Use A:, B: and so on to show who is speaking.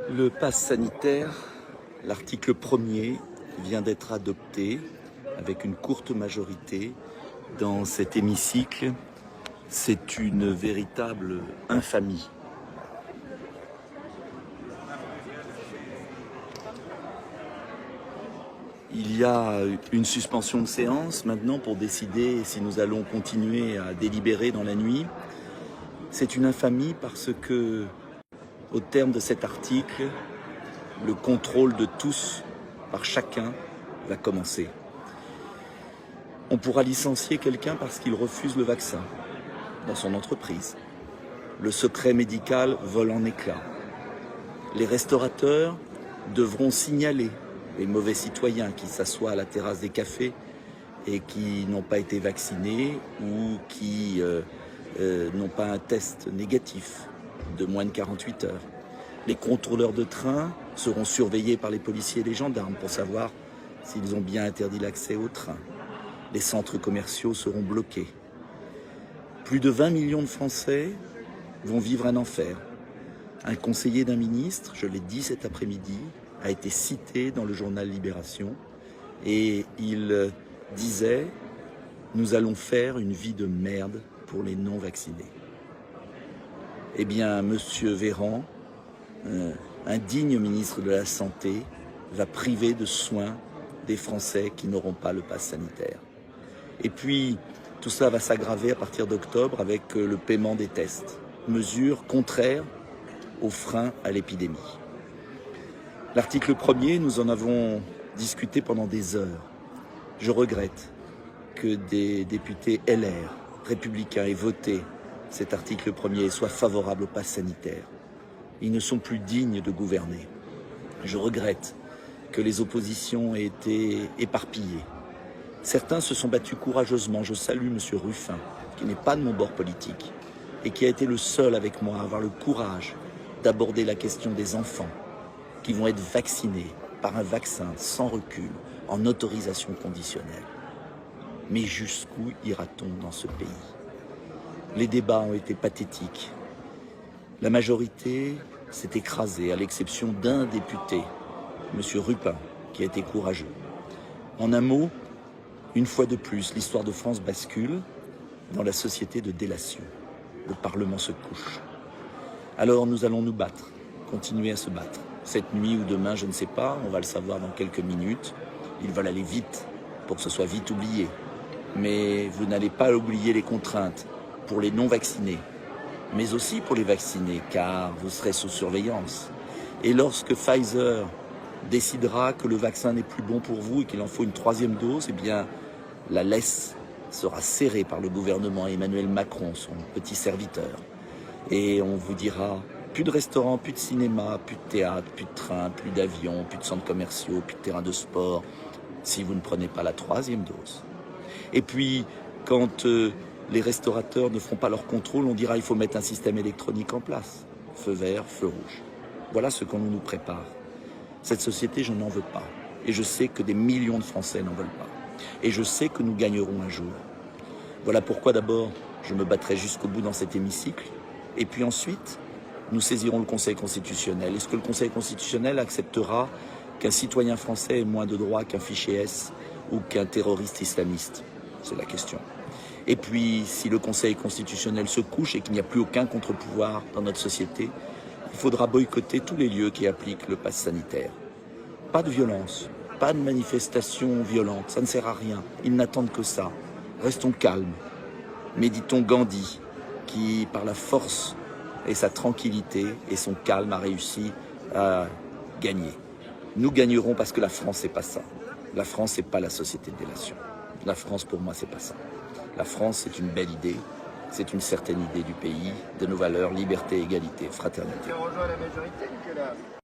A: Le pass sanitaire, l'article 1er, vient d'être adopté avec une courte majorité dans cet hémicycle. C'est une véritable infamie. Il y a une suspension de séance maintenant pour décider si nous allons continuer à délibérer dans la nuit. C'est une infamie parce que, au terme de cet article, le contrôle de tous par chacun va commencer. On pourra licencier quelqu'un parce qu'il refuse le vaccin dans son entreprise. Le secret médical vole en éclats. Les restaurateurs devront signaler les mauvais citoyens qui s'assoient à la terrasse des cafés et qui n'ont pas été vaccinés ou qui n'ont pas un test négatif de moins de 48 heures. Les contrôleurs de train seront surveillés par les policiers et les gendarmes pour savoir s'ils ont bien interdit l'accès au train. Les centres commerciaux seront bloqués. Plus de 20 millions de Français vont vivre un enfer. Un conseiller d'un ministre, je l'ai dit cet après-midi, a été cité dans le journal Libération et il disait « Nous allons faire une vie de merde pour les non-vaccinés ». Eh bien, Monsieur Véran, un digne ministre de la Santé, va priver de soins des Français qui n'auront pas le pass sanitaire. Et puis, tout ça va s'aggraver à partir d'octobre avec le paiement des tests, mesure contraire aux freins à l'épidémie. L'article 1er, nous en avons discuté pendant des heures. Je regrette que des députés LR, républicains, aient voté cet article 1er et soient favorables au pass sanitaire. Ils ne sont plus dignes de gouverner. Je regrette que les oppositions aient été éparpillées. Certains se sont battus courageusement. Je salue M. Ruffin, qui n'est pas de mon bord politique, et qui a été le seul avec moi à avoir le courage d'aborder la question des enfants qui vont être vaccinés par un vaccin sans recul, en autorisation conditionnelle. Mais jusqu'où ira-t-on dans ce pays? Les débats ont été pathétiques. La majorité s'est écrasée, à l'exception d'un député, M. Ruppin, qui a été courageux. En un mot, une fois de plus, l'histoire de France bascule dans la société de délation. Le Parlement se couche. Alors nous allons nous battre, continuer à se battre. Cette nuit ou demain, je ne sais pas, on va le savoir dans quelques minutes. Ils veulent aller vite pour que ce soit vite oublié. Mais vous n'allez pas oublier les contraintes pour les non-vaccinés, mais aussi pour les vaccinés, car vous serez sous surveillance. Et lorsque Pfizer décidera que le vaccin n'est plus bon pour vous et qu'il en faut une 3e dose, eh bien, la laisse sera serrée par le gouvernement Emmanuel Macron, son petit serviteur. Et on vous dira, plus de restaurants, plus de cinéma, plus de théâtre, plus de train, plus d'avions, plus de centres commerciaux, plus de terrains de sport, si vous ne prenez pas la 3e dose. Et puis, quand les restaurateurs ne feront pas leur contrôle, on dira il faut mettre un système électronique en place. Feu vert, feu rouge. Voilà ce qu'on nous prépare. Cette société, je n'en veux pas. Et je sais que des millions de Français n'en veulent pas. Et je sais que nous gagnerons un jour. Voilà pourquoi d'abord, je me battrai jusqu'au bout dans cet hémicycle. Et puis ensuite, nous saisirons le Conseil constitutionnel. Est-ce que le Conseil constitutionnel acceptera qu'un citoyen français ait moins de droits qu'un fichier S ou qu'un terroriste islamiste? C'est la question. Et puis, si le Conseil constitutionnel se couche et qu'il n'y a plus aucun contre-pouvoir dans notre société, il faudra boycotter tous les lieux qui appliquent le pass sanitaire. Pas de violence, pas de manifestations violentes, ça ne sert à rien. Ils n'attendent que ça. Restons calmes. Méditons Gandhi, qui, par la force et sa tranquillité et son calme, a réussi à gagner. Nous gagnerons parce que la France, c'est pas ça. La France, c'est pas la société de délation. La France, pour moi, c'est pas ça. La France, c'est une belle idée, c'est une certaine idée du pays, de nos valeurs, liberté, égalité, fraternité.